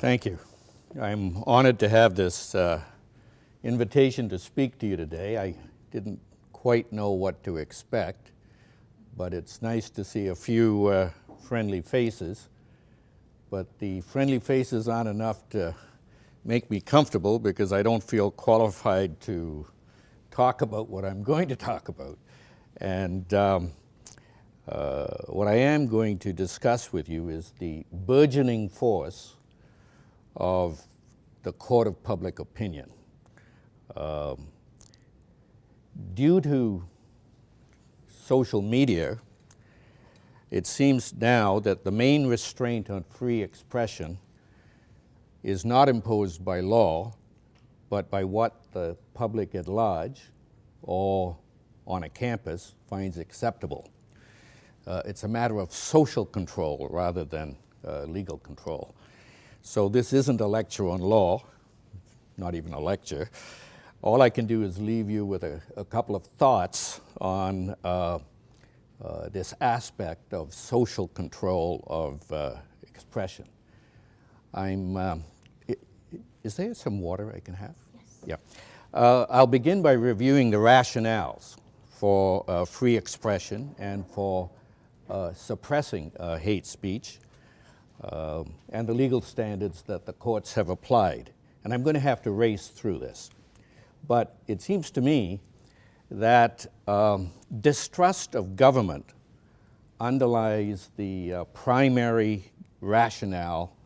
Thank you. I'm honored to have this invitation to speak to you today. I didn't quite know what to expect, but it's nice to see a few friendly faces. But the friendly faces aren't enough to make me comfortable because I don't feel qualified to talk about what I'm going to talk about. And what I am going to discuss with you is the burgeoning force of the court of public opinion. Due to social media, it seems now that the main restraint on free expression is not imposed by law, but by what the public at large or on a campus finds acceptable. It's a matter of social control rather than legal control. So this isn't a lecture on law, not even a lecture. All I can do is leave you with a couple of thoughts on this aspect of social control of expression. Is there some water I can have? Yes. Yeah. I'll begin by reviewing the rationales for free expression and for suppressing hate speech and the legal standards that the courts have applied. And I'm going to have to race through this. But it seems to me that distrust of government underlies the primary rationale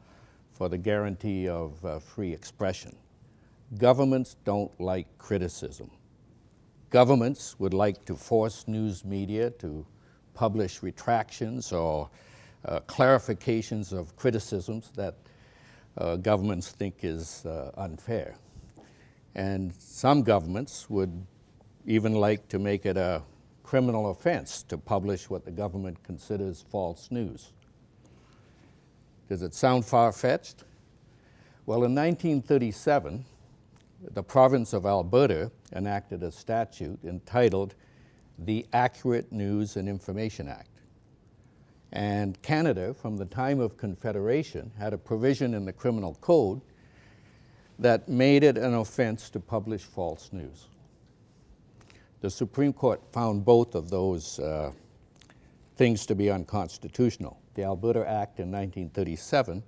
for the guarantee of free expression. Governments don't like criticism. Governments would like to force news media to publish retractions or clarifications of criticisms that governments think is unfair. And some governments would even like to make it a criminal offense to publish what the government considers false news. Does it sound far-fetched? Well, in 1937, the province of Alberta enacted a statute entitled the Accurate News and Information Act. And Canada, from the time of Confederation, had a provision in the criminal code that made it an offense to publish false news. The Supreme Court found both of those things to be unconstitutional. The Alberta Act in 1937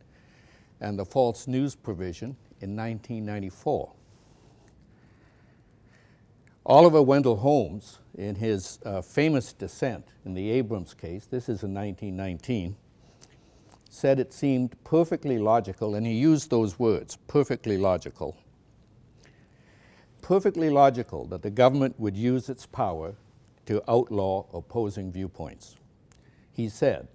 and the false news provision in 1994. Oliver Wendell Holmes, in his famous dissent in the Abrams case, this is in 1919, said it seemed perfectly logical, and he used those words, perfectly logical that the government would use its power to outlaw opposing viewpoints. He said,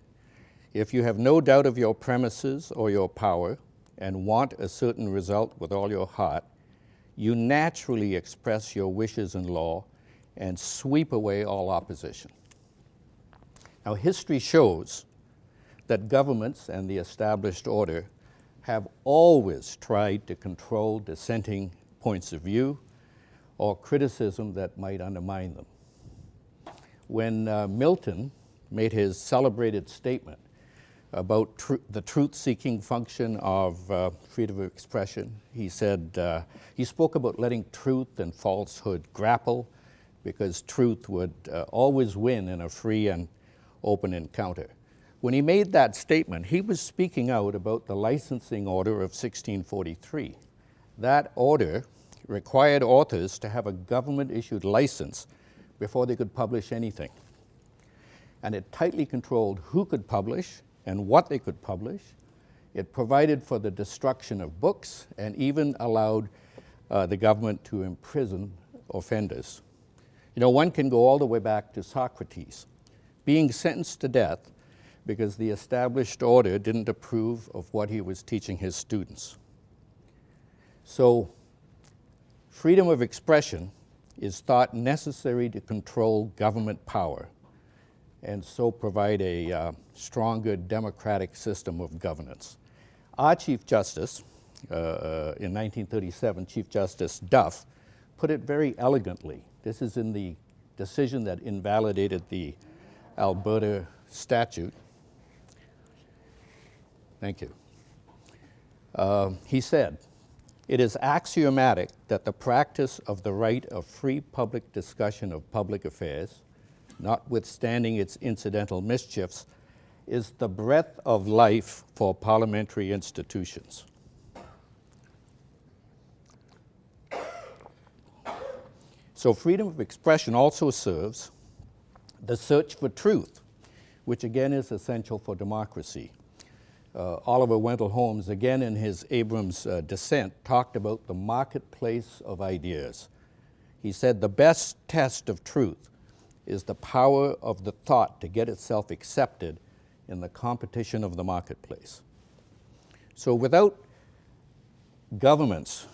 if you have no doubt of your premises or your power and want a certain result with all your heart, you naturally express your wishes in law and sweep away all opposition. Now, history shows that governments and the established order have always tried to control dissenting points of view or criticism that might undermine them. When Milton made his celebrated statement about the truth-seeking function of freedom of expression, he said, he spoke about letting truth and falsehood grapple because truth would always win in a free and open encounter. When he made that statement, he was speaking out about the licensing order of 1643. That order required authors to have a government-issued license before they could publish anything. And it tightly controlled who could publish and what they could publish. It provided for the destruction of books and even allowed the government to imprison offenders. You know, one can go all the way back to Socrates, being sentenced to death because the established order didn't approve of what he was teaching his students. So, freedom of expression is thought necessary to control government power and so provide a stronger democratic system of governance. Our Chief Justice, in 1937, Chief Justice Duff, put it very elegantly. This is in the decision that invalidated the Alberta statute. Thank you. He said, "It is axiomatic that the practice of the right of free public discussion of public affairs, notwithstanding its incidental mischiefs, is the breath of life for parliamentary institutions." So freedom of expression also serves the search for truth, which again is essential for democracy. Oliver Wendell Holmes, again in his Abrams dissent, talked about the marketplace of ideas. He said, "The best test of truth is the power of the thought to get itself accepted in the competition of the marketplace." So without governments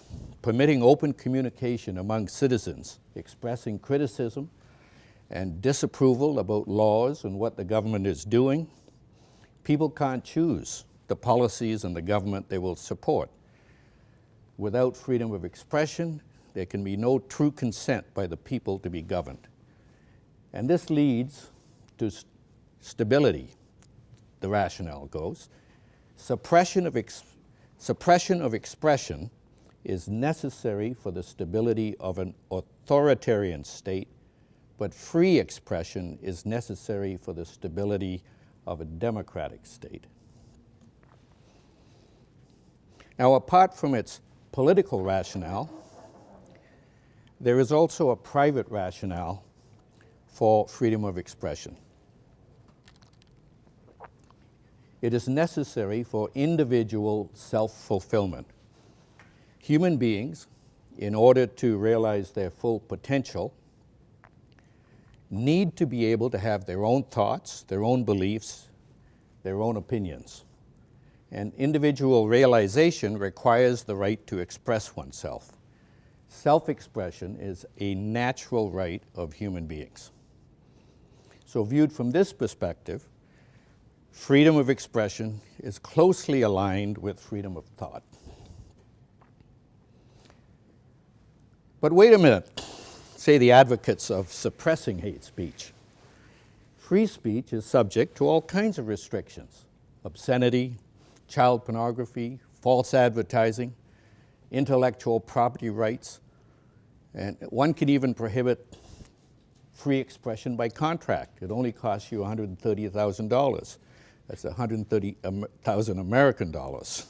permitting open communication among citizens, expressing criticism and disapproval about laws and what the government is doing, people can't choose the policies and the government they will support. Without freedom of expression, there can be no true consent by the people to be governed. And this leads to stability, the rationale goes. Suppression of expression is necessary for the stability of an authoritarian state, but free expression is necessary for the stability of a democratic state. Now, apart from its political rationale, there is also a private rationale for freedom of expression. It is necessary for individual self-fulfillment. Human beings, in order to realize their full potential, need to be able to have their own thoughts, their own beliefs, their own opinions. And individual realization requires the right to express oneself. Self-expression is a natural right of human beings. So viewed from this perspective, freedom of expression is closely aligned with freedom of thought. But wait a minute, say the advocates of suppressing hate speech. Free speech is subject to all kinds of restrictions: obscenity, child pornography, false advertising, intellectual property rights, and one can even prohibit free expression by contract. It only costs you $130,000. That's $130,000 American dollars.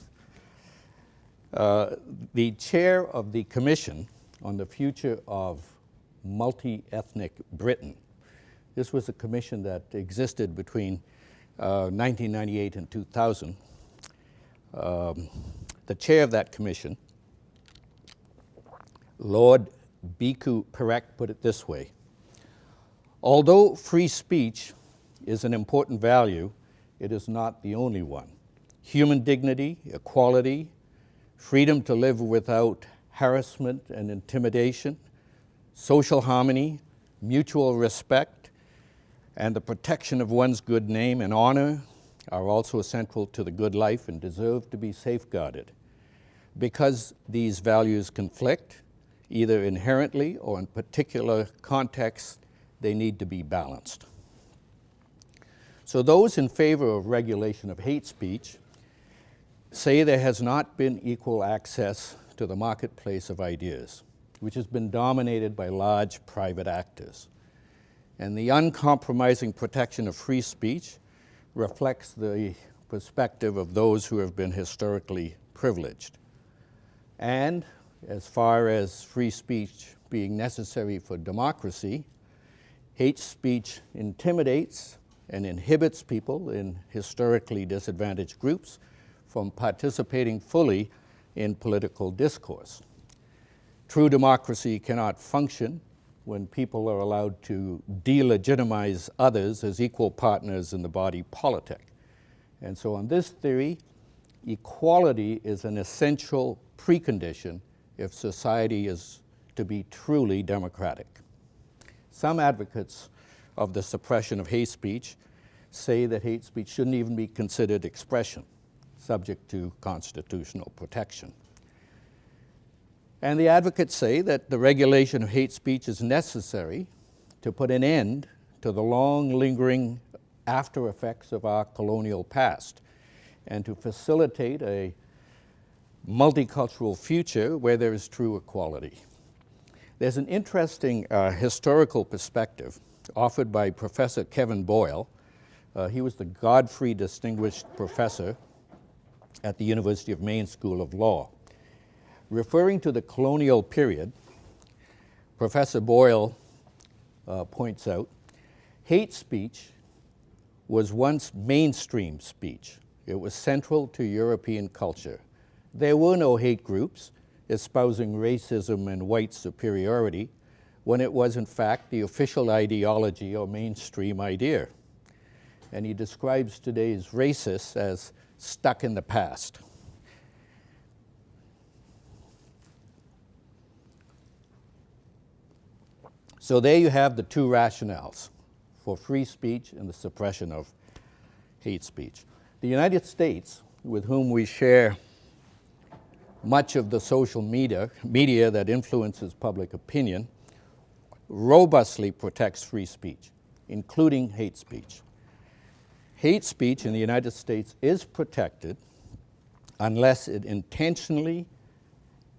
The chair of the Commission on the Future of Multi-Ethnic Britain, this was a commission that existed between 1998 and 2000. The chair of that commission, Lord Bhikkhu Parekh, put it this way: "Although free speech is an important value, it is not the only one. Human dignity, equality, freedom to live without harassment and intimidation, social harmony, mutual respect, and the protection of one's good name and honor are also essential to the good life and deserve to be safeguarded. Because these values conflict, either inherently or in particular contexts, they need to be balanced." So those in favor of regulation of hate speech say there has not been equal access to the marketplace of ideas, which has been dominated by large private actors. And the uncompromising protection of free speech reflects the perspective of those who have been historically privileged. And as far as free speech being necessary for democracy, hate speech intimidates and inhibits people in historically disadvantaged groups from participating fully in political discourse. True democracy cannot function when people are allowed to delegitimize others as equal partners in the body politic. And so on this theory, equality is an essential precondition if society is to be truly democratic. Some advocates of the suppression of hate speech say that hate speech shouldn't even be considered expression, subject to constitutional protection. And the advocates say that the regulation of hate speech is necessary to put an end to the long lingering after effects of our colonial past and to facilitate a multicultural future where there is true equality. There's an interesting historical perspective offered by Professor Kevin Boyle. He was the Godfrey Distinguished Professor at the University of Maine School of Law. Referring to the colonial period, Professor Boyle points out, hate speech was once mainstream speech. It was central to European culture. There were no hate groups espousing racism and white superiority when it was in fact the official ideology or mainstream idea. And he describes today's racists as stuck in the past. So there you have the two rationales for free speech and the suppression of hate speech. The United States, with whom we share much of the social media that influences public opinion, robustly protects free speech, including hate speech. Hate speech in the United States is protected unless it intentionally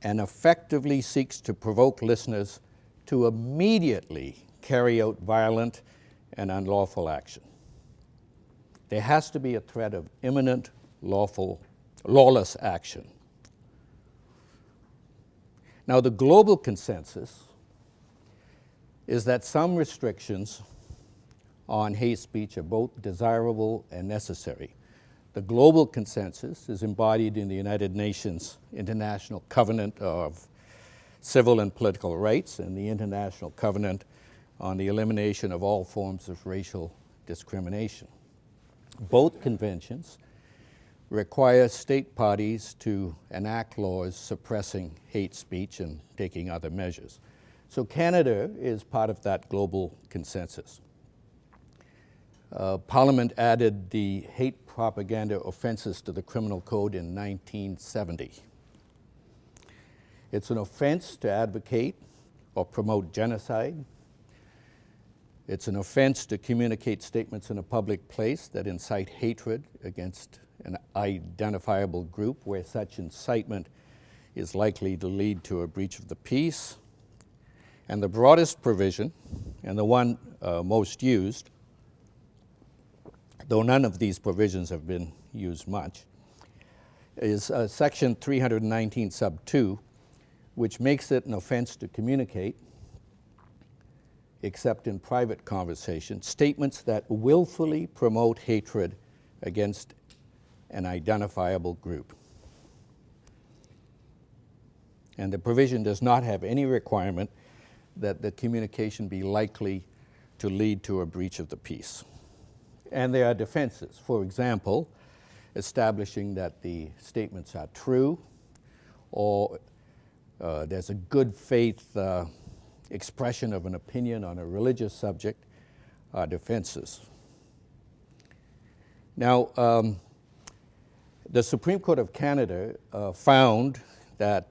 and effectively seeks to provoke listeners to immediately carry out violent and unlawful action. There has to be a threat of imminent lawless action. Now, the global consensus is that some restrictions on hate speech are both desirable and necessary. The global consensus is embodied in the United Nations International Covenant of Civil and Political Rights and the International Covenant on the Elimination of All Forms of Racial Discrimination. Both conventions require state parties to enact laws suppressing hate speech and taking other measures. So Canada is part of that global consensus. Parliament added the hate propaganda offenses to the criminal code in 1970. It's an offense to advocate or promote genocide. It's an offense to communicate statements in a public place that incite hatred against an identifiable group where such incitement is likely to lead to a breach of the peace. And the broadest provision, and the one most used, though none of these provisions have been used much, is Section 319 sub 2, which makes it an offense to communicate, except in private conversation, statements that willfully promote hatred against an identifiable group. And the provision does not have any requirement that the communication be likely to lead to a breach of the peace. And there are defenses. For example, establishing that the statements are true, or there's a good faith expression of an opinion on a religious subject, are defenses. Now, the Supreme Court of Canada found that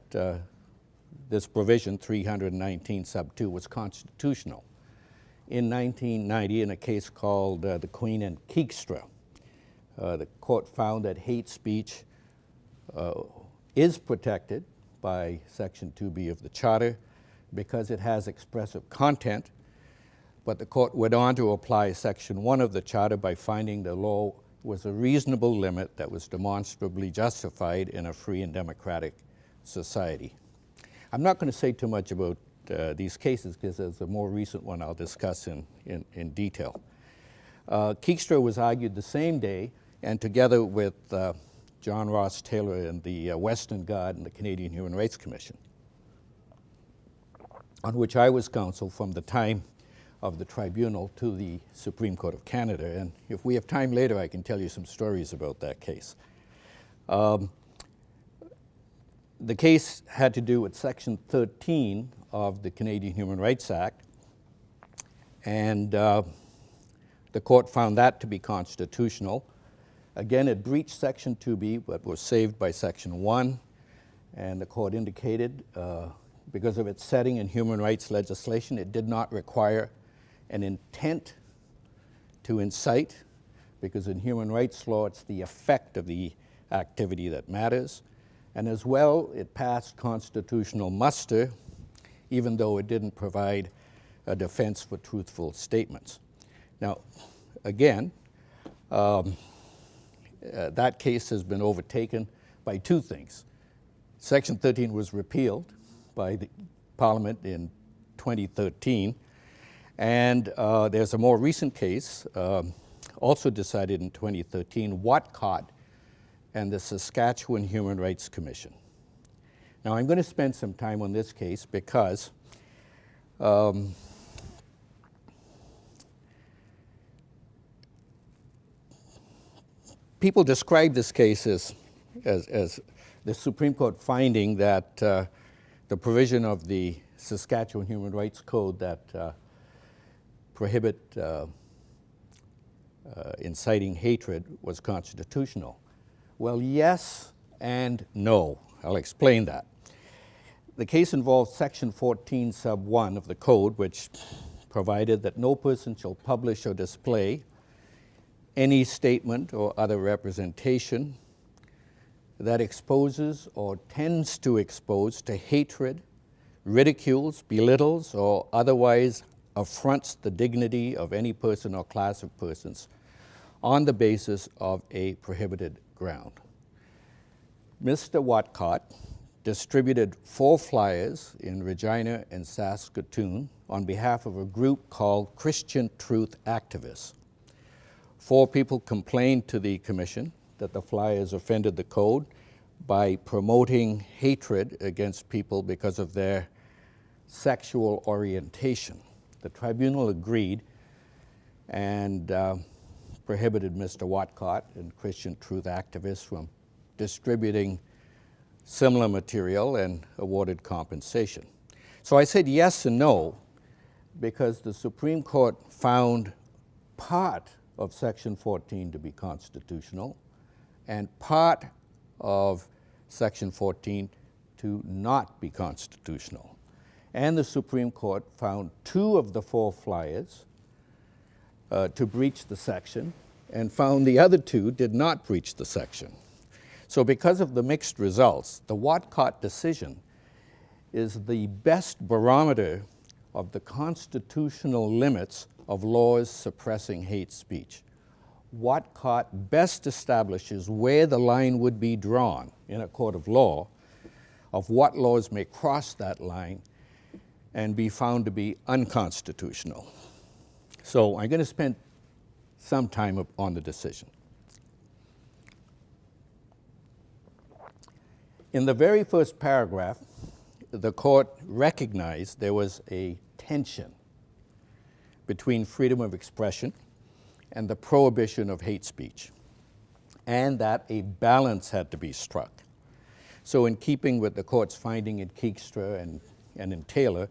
this provision, 319 sub 2, was constitutional in 1990 in a case called the Queen and Keekstra. The court found that hate speech is protected by Section 2B of the Charter because it has expressive content, but the court went on to apply Section 1 of the Charter by finding the law was a reasonable limit that was demonstrably justified in a free and democratic society. I'm not going to say too much about these cases because there's a more recent one I'll discuss in detail. Keekstra was argued the same day, and together with John Ross Taylor and the Western Guard and the Canadian Human Rights Commission, on which I was counsel from the time of the tribunal to the Supreme Court of Canada. And if we have time later, I can tell you some stories about that case. The case had to do with Section 13 of the Canadian Human Rights Act, and the court found that to be constitutional. Again, it breached Section 2B, but was saved by Section 1, and the court indicated because of its setting in human rights legislation, it did not require an intent to incite, because in human rights law, it's the effect of the activity that matters. And as well, it passed constitutional muster, even though it didn't provide a defense for truthful statements. Now, again, that case has been overtaken by two things. Section 13 was repealed by the Parliament in 2013, and there's a more recent case, also decided in 2013, Watcott and the Saskatchewan Human Rights Commission. Now, I'm going to spend some time on this case because people describe this case as the Supreme Court finding that the provision of the Saskatchewan Human Rights Code that prohibit inciting hatred was constitutional. Well, yes and no. I'll explain that. The case involves Section 14, sub 1 of the Code, which provided that no person shall publish or display any statement or other representation that exposes or tends to expose to hatred, ridicules, belittles, or otherwise affronts the dignity of any person or class of persons on the basis of a prohibited ground. Mr. Watcott distributed 4 flyers in Regina and Saskatoon on behalf of a group called Christian Truth Activists. 4 people complained to the commission that the flyers offended the code by promoting hatred against people because of their sexual orientation. The tribunal agreed and prohibited Mr. Watcott and Christian Truth Activists from distributing similar material and awarded compensation. So I said yes and no because the Supreme Court found part of Section 14 to be constitutional and part of Section 14 to not be constitutional. And the Supreme Court found 2 of the 4 flyers to breach the section and found the other 2 did not breach the section. So because of the mixed results, the Watcott decision is the best barometer of the constitutional limits of laws suppressing hate speech. Watcott best establishes where the line would be drawn in a court of law of what laws may cross that line and be found to be unconstitutional. So I'm going to spend some time on the decision. In the very first paragraph, the court recognized there was a tension between freedom of expression and the prohibition of hate speech, and that a balance had to be struck. So in keeping with the court's finding in Keekstra and in Taylor,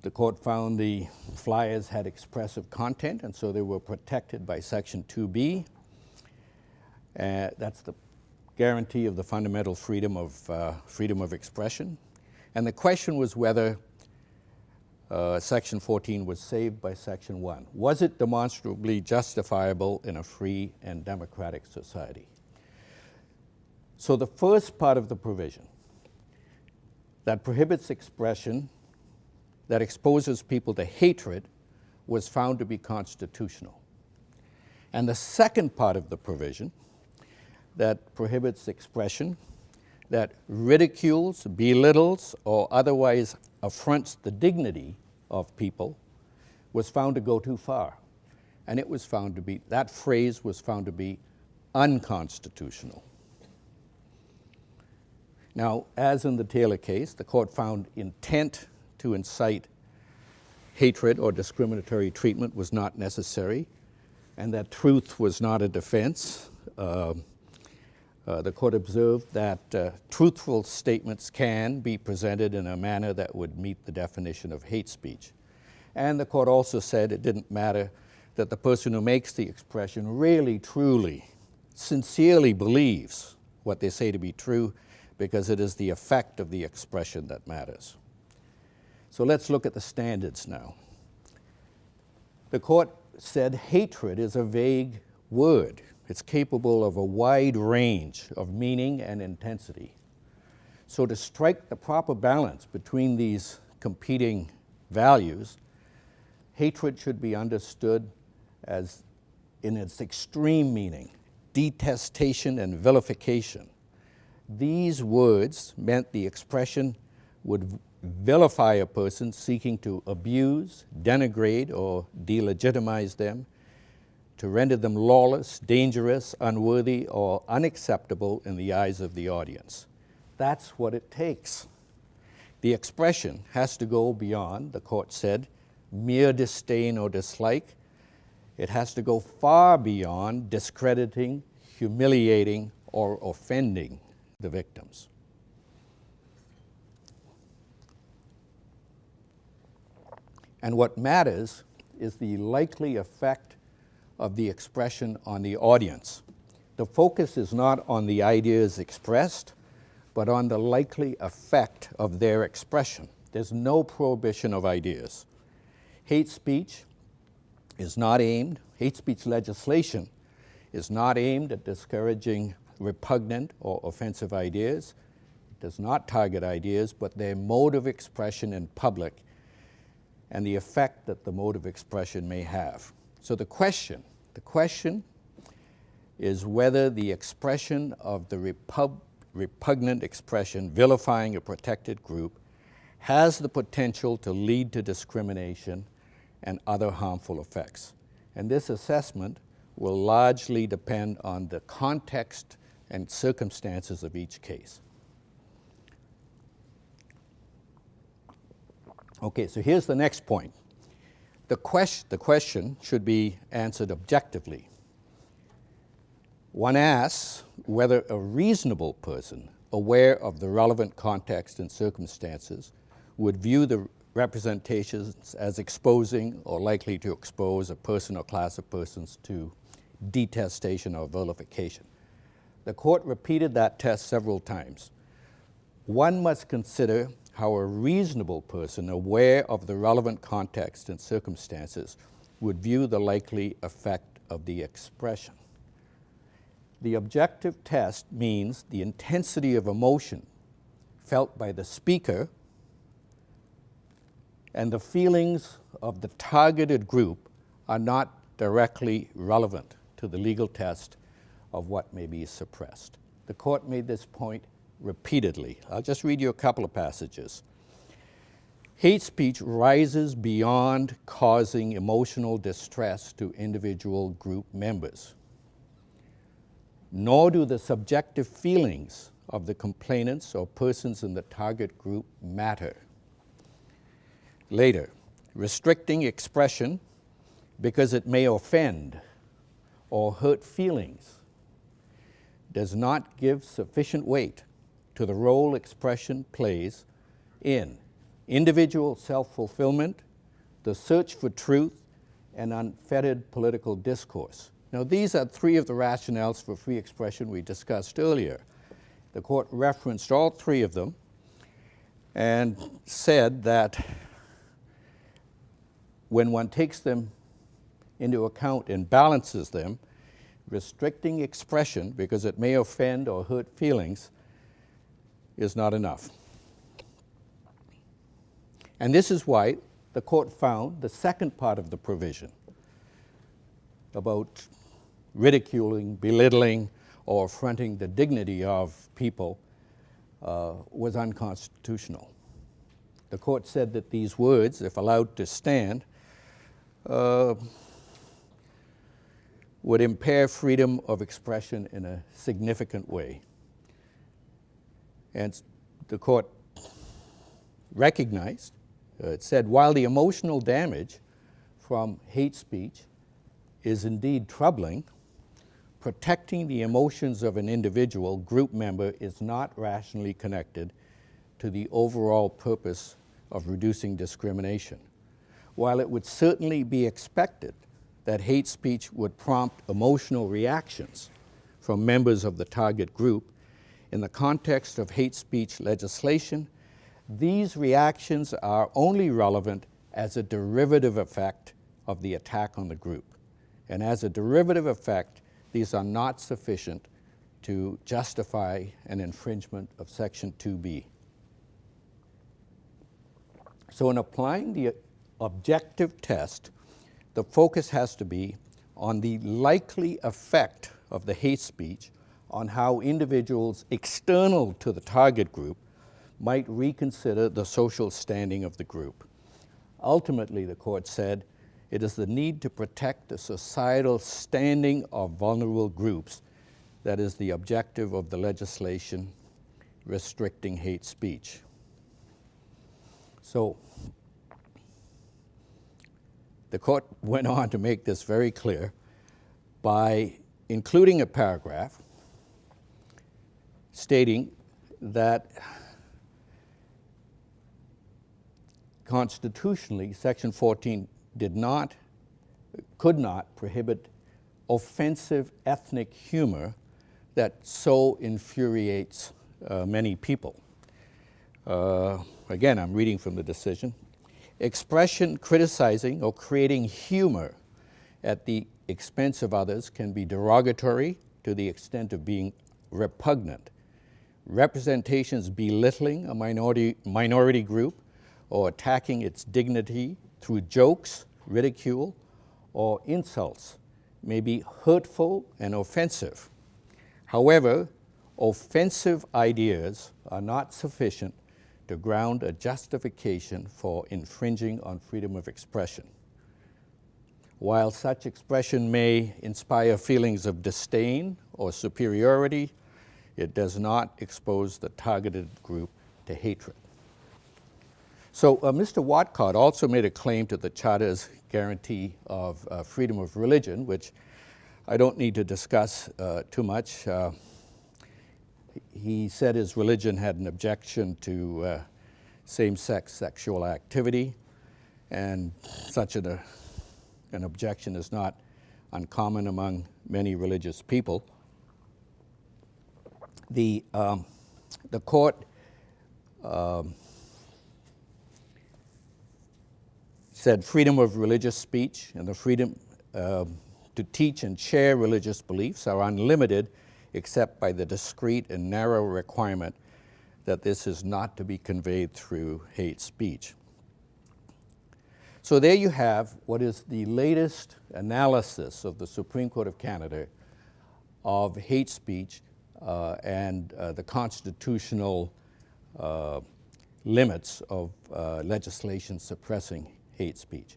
the court found the flyers had expressive content, and so they were protected by Section 2B. That's the guarantee of the fundamental freedom of expression. And the question was whether Section 14 was saved by Section 1. Was it demonstrably justifiable in a free and democratic society? So the first part of the provision that prohibits expression that exposes people to hatred was found to be constitutional. And the second part of the provision that prohibits expression that ridicules, belittles, or otherwise affronts the dignity of people was found to go too far. And it was found to be, that phrase was found to be unconstitutional. Now, as in the Taylor case, the court found intent to incite hatred or discriminatory treatment was not necessary, and that truth was not a defense. The court observed that truthful statements can be presented in a manner that would meet the definition of hate speech. And the court also said it didn't matter that the person who makes the expression really, truly, sincerely believes what they say to be true, because it is the effect of the expression that matters. So let's look at the standards now. The court said hatred is a vague word, It's capable of a wide range of meaning and intensity. So to strike the proper balance between these competing values, hatred should be understood as in its extreme meaning, detestation and vilification. These words meant the expression would vilify a person seeking to abuse, denigrate, or delegitimize them, to render them lawless, dangerous, unworthy, or unacceptable in the eyes of the audience. That's what it takes. The expression has to go beyond, the court said, mere disdain or dislike. It has to go far beyond discrediting, humiliating, or offending the victims. And what matters is the likely effect of the expression on the audience. The focus is not on the ideas expressed, but on the likely effect of their expression. There's no prohibition of ideas. Hate speech legislation is not aimed at discouraging repugnant or offensive ideas. It does not target ideas, but their mode of expression in public and the effect that the mode of expression may have. So the question is whether the expression of the repugnant expression vilifying a protected group has the potential to lead to discrimination and other harmful effects. And this assessment will largely depend on the context and circumstances of each case. Okay, so here's the next point. The question should be answered objectively. One asks whether a reasonable person, aware of the relevant context and circumstances, would view the representations as exposing or likely to expose a person or class of persons to detestation or vilification. The court repeated that test several times. One must consider how a reasonable person, aware of the relevant context and circumstances, would view the likely effect of the expression. The objective test means the intensity of emotion felt by the speaker and the feelings of the targeted group are not directly relevant to the legal test of what may be suppressed. The court made this point repeatedly. I'll just read you a couple of passages. Hate speech rises beyond causing emotional distress to individual group members, nor do the subjective feelings of the complainants or persons in the target group matter. Later, restricting expression because it may offend or hurt feelings does not give sufficient weight to the role expression plays in individual self-fulfillment, the search for truth, and unfettered political discourse. Now, these are three of the rationales for free expression we discussed earlier. The court referenced all three of them and said that when one takes them into account and balances them, restricting expression because it may offend or hurt feelings is not enough. And this is why the court found the second part of the provision about ridiculing, belittling, or affronting the dignity of people was unconstitutional. The court said that these words, if allowed to stand, would impair freedom of expression in a significant way. And the court recognized, it said, while the emotional damage from hate speech is indeed troubling, protecting the emotions of an individual group member is not rationally connected to the overall purpose of reducing discrimination. While it would certainly be expected that hate speech would prompt emotional reactions from members of the target group, in the context of hate speech legislation, these reactions are only relevant as a derivative effect of the attack on the group. And as a derivative effect, these are not sufficient to justify an infringement of Section 2B. So in applying the objective test, the focus has to be on the likely effect of the hate speech on how individuals external to the target group might reconsider the social standing of the group. Ultimately, the court said, it is the need to protect the societal standing of vulnerable groups that is the objective of the legislation restricting hate speech. So, the court went on to make this very clear by including a paragraph stating that constitutionally, Section 14 could not prohibit offensive ethnic humor that so infuriates many people. Again, I'm reading from the decision. Expression criticizing or creating humor at the expense of others can be derogatory to the extent of being repugnant. Representations belittling a minority group or attacking its dignity through jokes, ridicule, or insults may be hurtful and offensive. However, offensive ideas are not sufficient to ground a justification for infringing on freedom of expression. While such expression may inspire feelings of disdain or superiority, it does not expose the targeted group to hatred. So Mr. Watcott also made a claim to the Charter's guarantee of freedom of religion, which I don't need to discuss too much. He said his religion had an objection to same-sex sexual activity, and such an objection is not uncommon among many religious people. The court said freedom of religious speech and the freedom to teach and share religious beliefs are unlimited except by the discrete and narrow requirement that this is not to be conveyed through hate speech. So there you have what is the latest analysis of the Supreme Court of Canada of hate speech and the constitutional limits of legislation suppressing hate speech.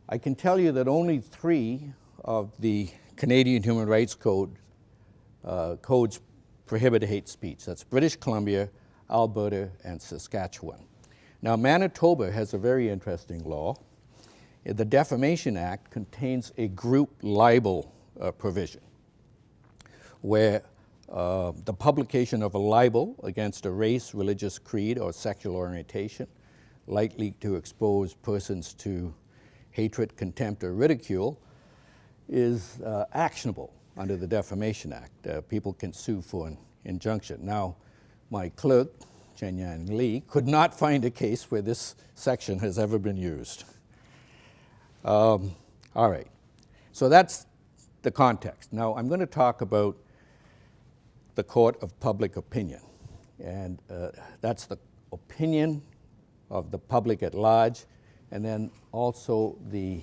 I can tell you that only 3 of the Canadian Human Rights codes prohibit hate speech. That's British Columbia, Alberta, and Saskatchewan. Now, Manitoba has a very interesting law. The Defamation Act contains a group libel provision where the publication of a libel against a race, religious creed, or sexual orientation likely to expose persons to hatred, contempt, or ridicule is actionable under the Defamation Act. People can sue for an injunction. Now, my clerk, Chen-Yan Lee, could not find a case where this section has ever been used. All right, so that's the context. Now, I'm going to talk about the court of public opinion, and that's the opinion of the public at large, and then also the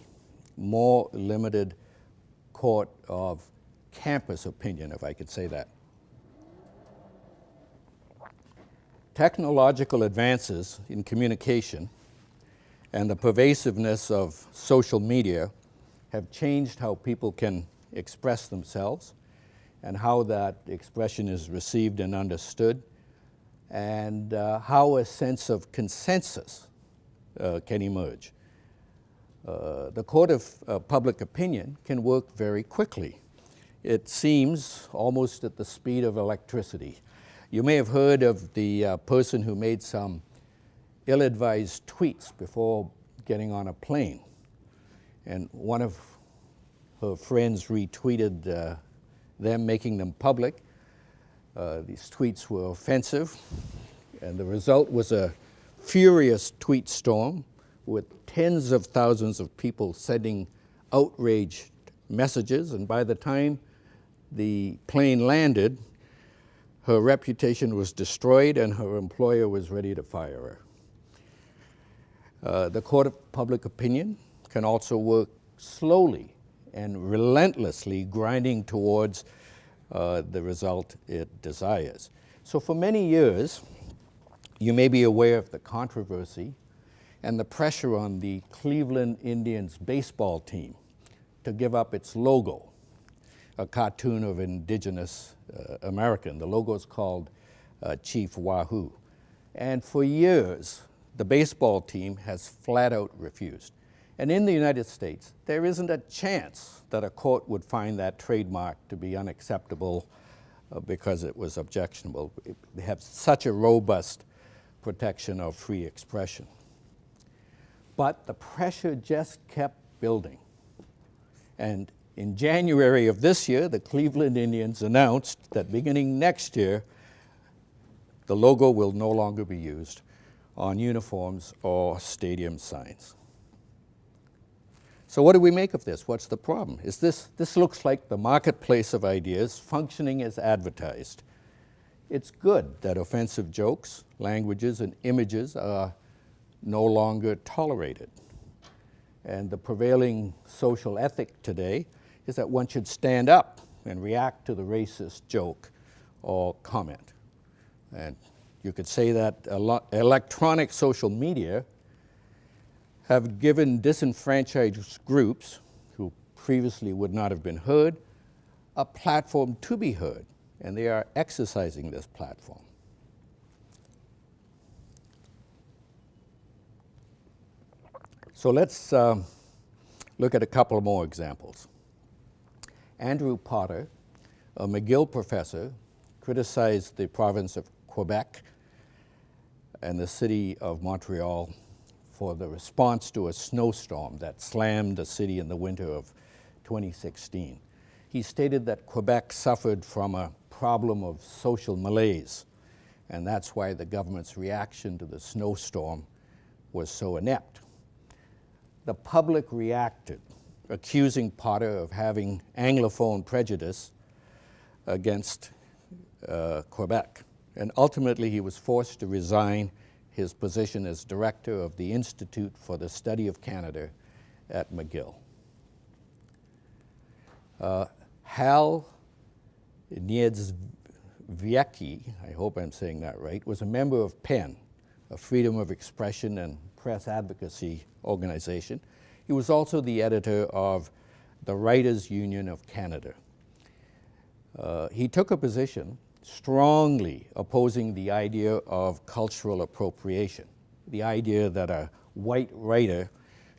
more limited court of campus opinion, if I could say that. Technological advances in communication and the pervasiveness of social media have changed how people can express themselves and how that expression is received and understood, and how a sense of consensus can emerge. The court of public opinion can work very quickly. It seems almost at the speed of electricity. You may have heard of the person who made some ill-advised tweets before getting on a plane, and one of her friends retweeted them, making them public. These tweets were offensive, and the result was a furious tweet storm with tens of thousands of people sending outraged messages, and by the time the plane landed, her reputation was destroyed and her employer was ready to fire her. The court of public opinion can also work slowly and relentlessly, grinding towards the result it desires. So for many years, you may be aware of the controversy and the pressure on the Cleveland Indians baseball team to give up its logo, a cartoon of indigenous American. The logo is called Chief Wahoo. And for years, the baseball team has flat out refused. And in the United States, there isn't a chance that a court would find that trademark to be unacceptable because it was objectionable. They have such a robust protection of free expression. But the pressure just kept building. And in January of this year, the Cleveland Indians announced that beginning next year, the logo will no longer be used on uniforms or stadium signs. So what do we make of this? What's the problem? This looks like the marketplace of ideas functioning as advertised. It's good that offensive jokes, languages, and images are no longer tolerated. And the prevailing social ethic today is that one should stand up and react to the racist joke or comment. And you could say that electronic social media have given disenfranchised groups who previously would not have been heard a platform to be heard, and they are exercising this platform. So let's look at a couple more examples. Andrew Potter, a McGill professor, criticized the province of Quebec and the city of Montreal for the response to a snowstorm that slammed the city in the winter of 2016. He stated that Quebec suffered from a problem of social malaise, and that's why the government's reaction to the snowstorm was so inept. The public reacted, accusing Potter of having Anglophone prejudice against Quebec. And ultimately, he was forced to resign his position as director of the Institute for the Study of Canada at McGill. Hal Niedzwiecki, I hope I'm saying that right, was a member of PEN, a freedom of expression and press advocacy organization. He was also the editor of the Writers' Union of Canada. He took a position strongly opposing the idea of cultural appropriation, the idea that a white writer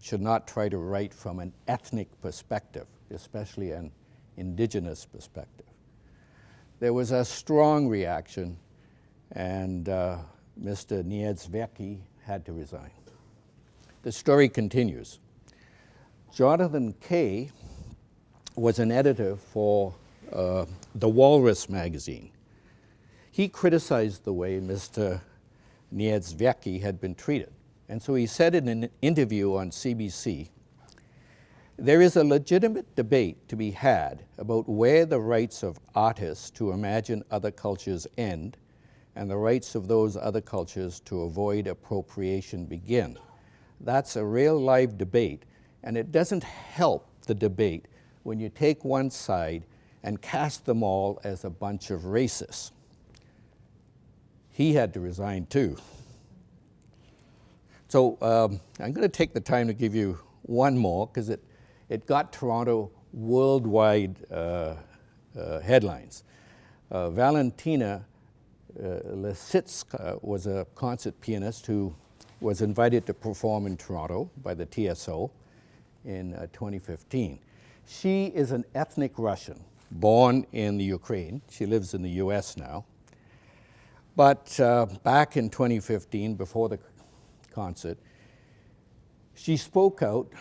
should not try to write from an ethnic perspective, especially an indigenous perspective. There was a strong reaction, and Mr. Niedzwiecki had to resign. The story continues. Jonathan Kay was an editor for The Walrus magazine. He criticized the way Mr. Niedzwiecki had been treated. And so he said in an interview on CBC, "There is a legitimate debate to be had about where the rights of artists to imagine other cultures end and the rights of those other cultures to avoid appropriation begin. That's a real live debate, and it doesn't help the debate when you take one side and cast them all as a bunch of racists." He had to resign too. So I'm going to take the time to give you one more because it got Toronto worldwide headlines. Valentina Lisitsa was a concert pianist who was invited to perform in Toronto by the TSO in 2015. She is an ethnic Russian, born in the Ukraine. She lives in the US now. But back in 2015, before the concert, she spoke out,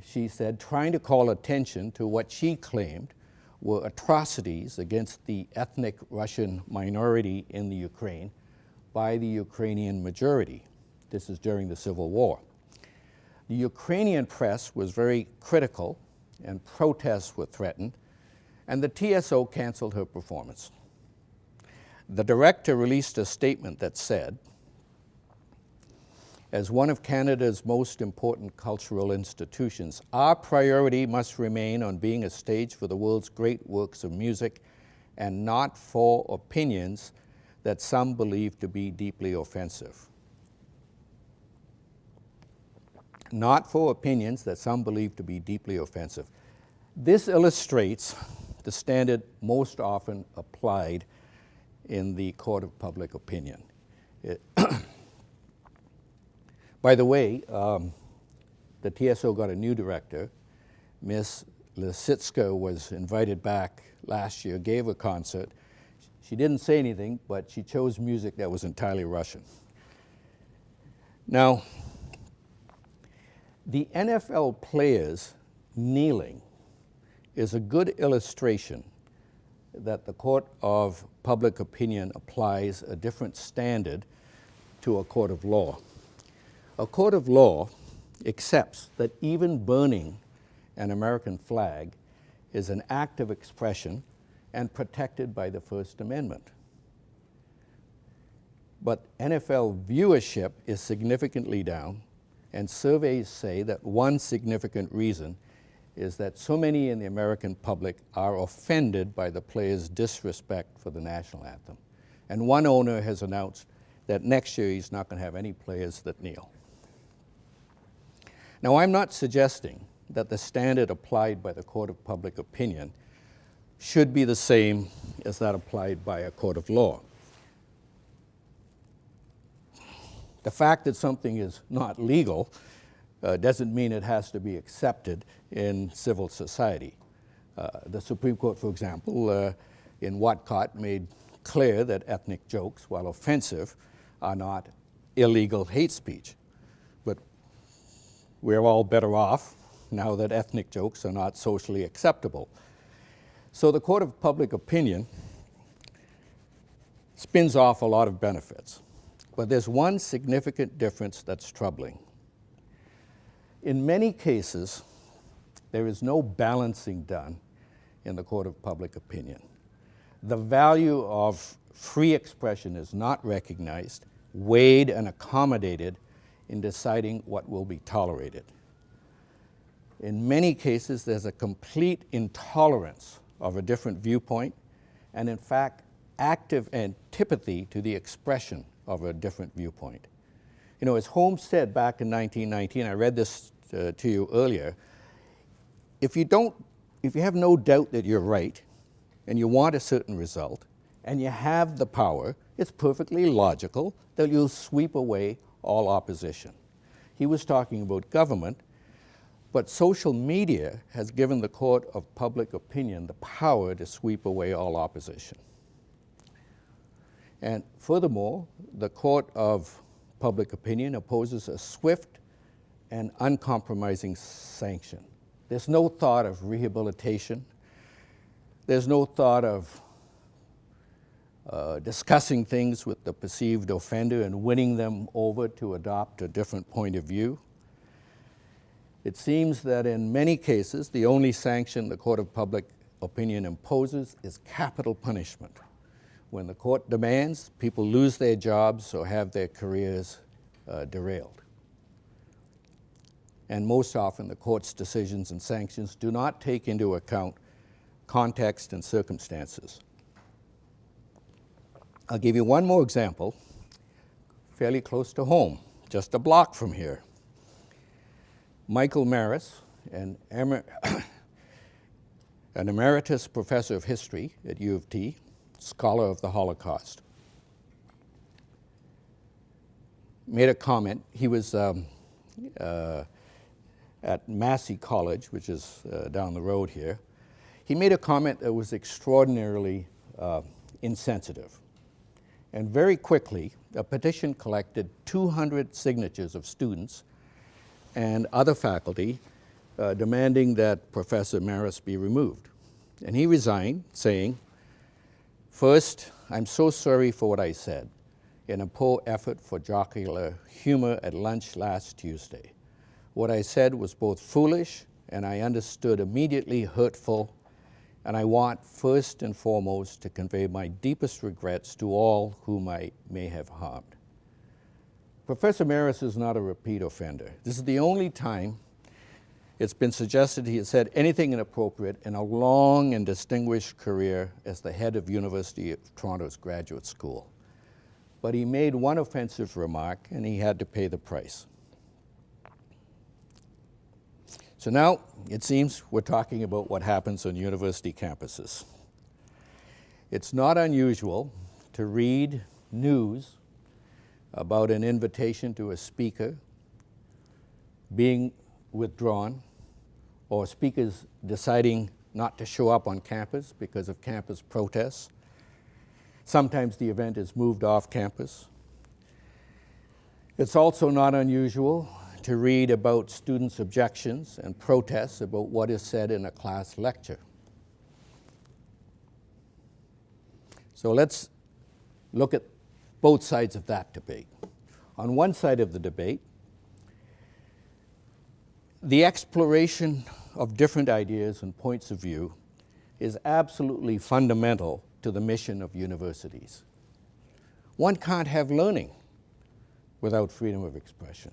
she said, trying to call attention to what she claimed were atrocities against the ethnic Russian minority in the Ukraine by the Ukrainian majority. This is during the Civil War. The Ukrainian press was very critical, and protests were threatened, and the TSO canceled her performance. The director released a statement that said, "As one of Canada's most important cultural institutions, our priority must remain on being a stage for the world's great works of music and not for opinions that some believe to be deeply offensive." Not for opinions that some believe to be deeply offensive. This illustrates the standard most often applied in the court of public opinion. By the way, the TSO got a new director. Ms. Lisitsa was invited back last year, gave a concert. She didn't say anything, but she chose music that was entirely Russian. Now, the NFL players kneeling is a good illustration that the court of public opinion applies a different standard to a court of law. A court of law accepts that even burning an American flag is an act of expression and protected by the First Amendment. But NFL viewership is significantly down, and surveys say that one significant reason is that so many in the American public are offended by the players' disrespect for the national anthem. And one owner has announced that next year he's not going to have any players that kneel. Now, I'm not suggesting that the standard applied by the court of public opinion should be the same as that applied by a court of law. The fact that something is not legal doesn't mean it has to be accepted in civil society. The Supreme Court, for example, in Watcott made clear that ethnic jokes, while offensive, are not illegal hate speech. But we're all better off now that ethnic jokes are not socially acceptable. So the court of public opinion spins off a lot of benefits. But there's one significant difference that's troubling. In many cases, there is no balancing done in the court of public opinion. The value of free expression is not recognized, weighed, and accommodated in deciding what will be tolerated. In many cases, there's a complete intolerance of a different viewpoint, and in fact, active antipathy to the expression of a different viewpoint. You know, as Holmes said back in 1919, I read this to you earlier, if you have no doubt that you're right, and you want a certain result, and you have the power, it's perfectly logical that you'll sweep away all opposition. He was talking about government, but social media has given the court of public opinion the power to sweep away all opposition. And furthermore, the court of public opinion opposes a swift and uncompromising sanction. There's no thought of rehabilitation. There's no thought of discussing things with the perceived offender and winning them over to adopt a different point of view. It seems that in many cases, the only sanction the court of public opinion imposes is capital punishment. When the court demands, people lose their jobs or have their careers derailed. And most often, the court's decisions and sanctions do not take into account context and circumstances. I'll give you one more example, fairly close to home, just a block from here. Michael Maris, an emeritus professor of history at U of T, scholar of the Holocaust, made a comment. He was at Massey College, which is down the road here. He made a comment that was extraordinarily insensitive. And very quickly, a petition collected 200 signatures of students and other faculty demanding that Professor Maris be removed. And he resigned, saying, "First, I'm so sorry for what I said in a poor effort for jocular humor at lunch last Tuesday. What I said was both foolish and I understood immediately hurtful. and I want first and foremost to convey my deepest regrets to all whom I may have harmed. Professor Maris is not a repeat offender. This is the only time it's been suggested he has said anything inappropriate in a long and distinguished career as the head of University of Toronto's graduate school. But he made one offensive remark and he had to pay the price. So now it seems we're talking about what happens on university campuses. It's not unusual to read news about an invitation to a speaker being withdrawn, or speakers deciding not to show up on campus because of campus protests. Sometimes the event is moved off campus. It's also not unusual to read about students' objections and protests about what is said in a class lecture. So let's look at both sides of that debate. On one side of the debate, the exploration of different ideas and points of view is absolutely fundamental to the mission of universities. One can't have learning without freedom of expression.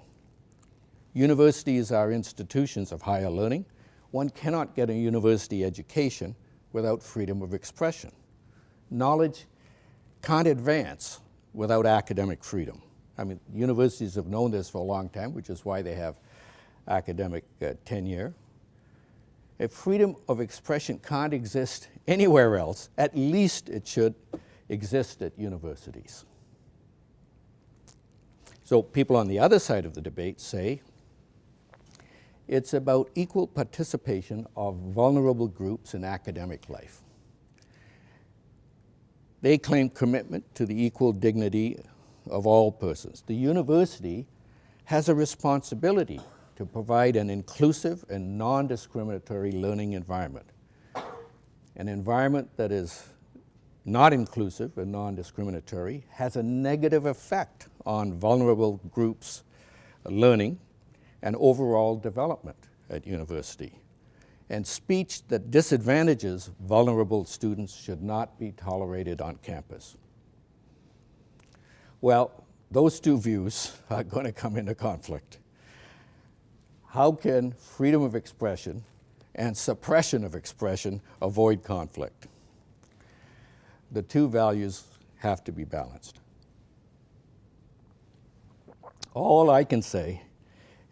Universities are institutions of higher learning. One cannot get a university education without freedom of expression. Knowledge can't advance without academic freedom. I mean, universities have known this for a long time, which is why they have academic tenure. If freedom of expression can't exist anywhere else, at least it should exist at universities. So people on the other side of the debate say it's about equal participation of vulnerable groups in academic life. They claim commitment to the equal dignity of all persons. The university has a responsibility to provide an inclusive and non-discriminatory learning environment. An environment that is not inclusive and non-discriminatory has a negative effect on vulnerable groups' learning and overall development at university. And speech that disadvantages vulnerable students should not be tolerated on campus. Well, those two views are going to come into conflict. How can freedom of expression and suppression of expression avoid conflict? The two values have to be balanced. All I can say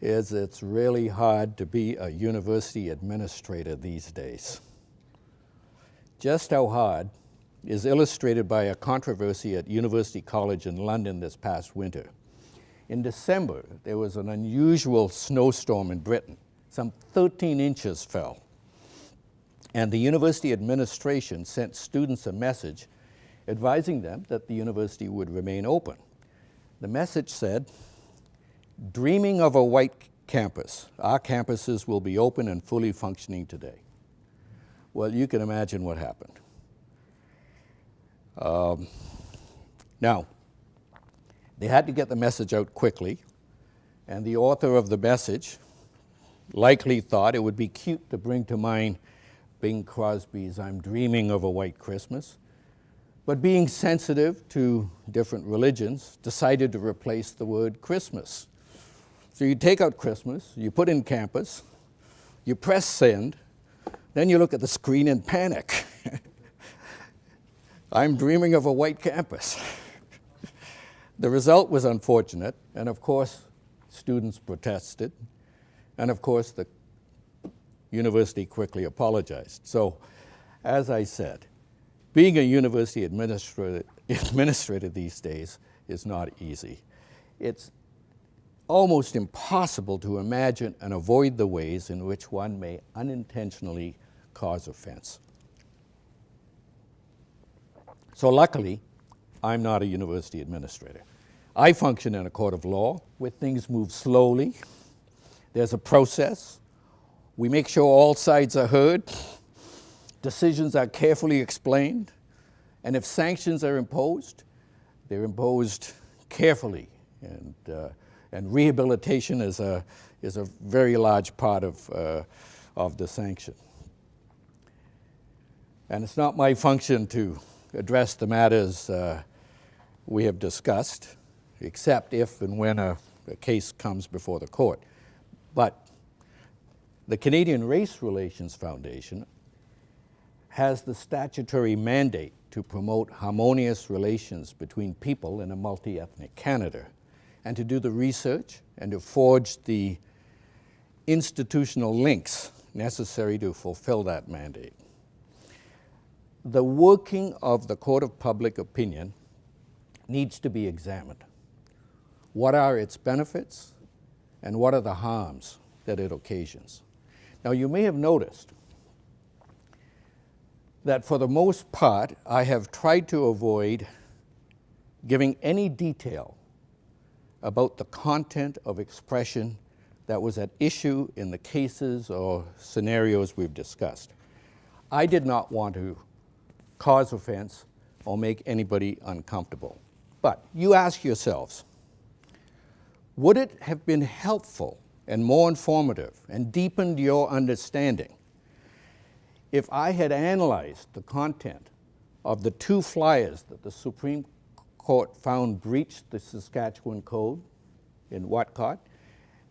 is it's really hard to be a university administrator these days. Just how hard is illustrated by a controversy at University College in London this past winter. In December, there was an unusual snowstorm in Britain. Some 13 inches fell. And the university administration sent students a message advising them that the university would remain open. The message said, "Dreaming of a white campus. Our campuses will be open and fully functioning today." Well, you can imagine what happened. Now, they had to get the message out quickly, and the author of the message likely thought it would be cute to bring to mind Bing Crosby's "I'm Dreaming of a White Christmas," but being sensitive to different religions, decided to replace the word Christmas. So you take out Christmas, you put in campus, you press send, then you look at the screen and panic. I'm dreaming of a white campus. The result was unfortunate, and of course, students protested, and of course, the university quickly apologized. So, as I said, being a university administrator these days is not easy. It's almost impossible to imagine and avoid the ways in which one may unintentionally cause offense. So luckily, I'm not a university administrator. I function in a court of law where things move slowly. There's a process. We make sure all sides are heard. Decisions are carefully explained. And if sanctions are imposed, they're imposed carefully. And rehabilitation is a very large part of the sanction. And it's not my function to address the matters we have discussed, except if and when a case comes before the court. But the Canadian Race Relations Foundation has the statutory mandate to promote harmonious relations between people in a multi-ethnic Canada, and to do the research and to forge the institutional links necessary to fulfill that mandate. The working of the Court of Public Opinion needs to be examined. What are its benefits and what are the harms that it occasions? Now, you may have noticed that for the most part, I have tried to avoid giving any detail about the content of expression that was at issue in the cases or scenarios we've discussed. I did not want to cause offense or make anybody uncomfortable. But you ask yourselves, would it have been helpful and more informative and deepened your understanding if I had analyzed the content of the 2 flyers that the Supreme Court found breached the Saskatchewan Code in Whatcott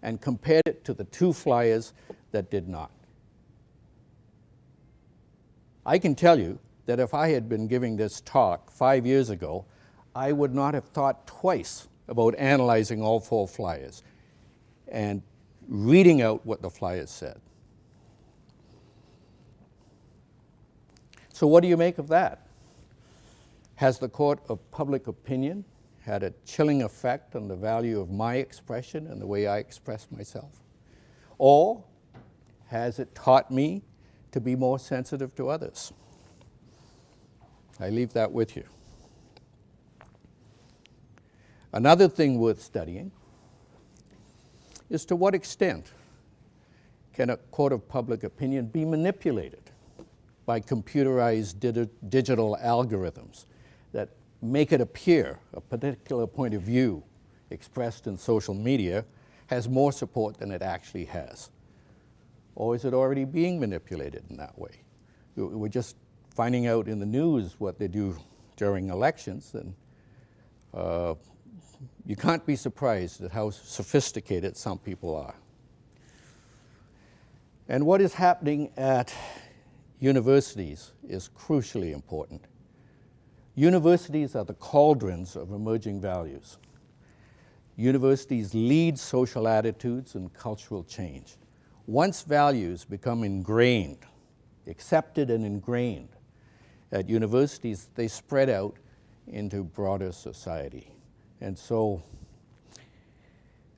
and compared it to the 2 flyers that did not? I can tell you that if I had been giving this talk 5 years ago, I would not have thought twice about analyzing all 4 flyers and reading out what the flyers said. So what do you make of that? Has the Court of Public Opinion had a chilling effect on the value of my expression and the way I express myself? Or has it taught me to be more sensitive to others? I leave that with you. Another thing worth studying is to what extent can a court of public opinion be manipulated by computerized digital algorithms that make it appear a particular point of view expressed in social media has more support than it actually has? Or is it already being manipulated in that way? We're just finding out in the news what they do during elections, and you can't be surprised at how sophisticated some people are. And what is happening at universities is crucially important. Universities are the cauldrons of emerging values. Universities lead social attitudes and cultural change. Once values become ingrained, accepted and ingrained at universities, they spread out into broader society. And so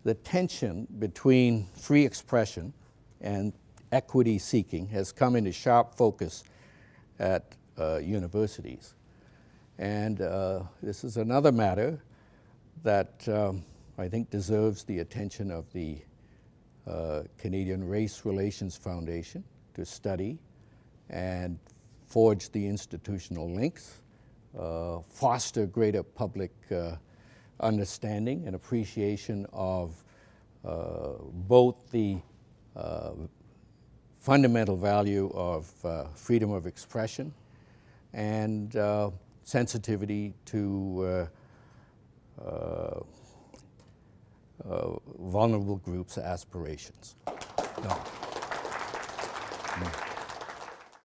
the tension between free expression and equity seeking has come into sharp focus at universities. And this is another matter that I think deserves the attention of the Canadian Race Relations Foundation to study and forge the institutional links, foster greater public understanding and appreciation of both the fundamental value of freedom of expression and sensitivity to vulnerable groups' aspirations. No.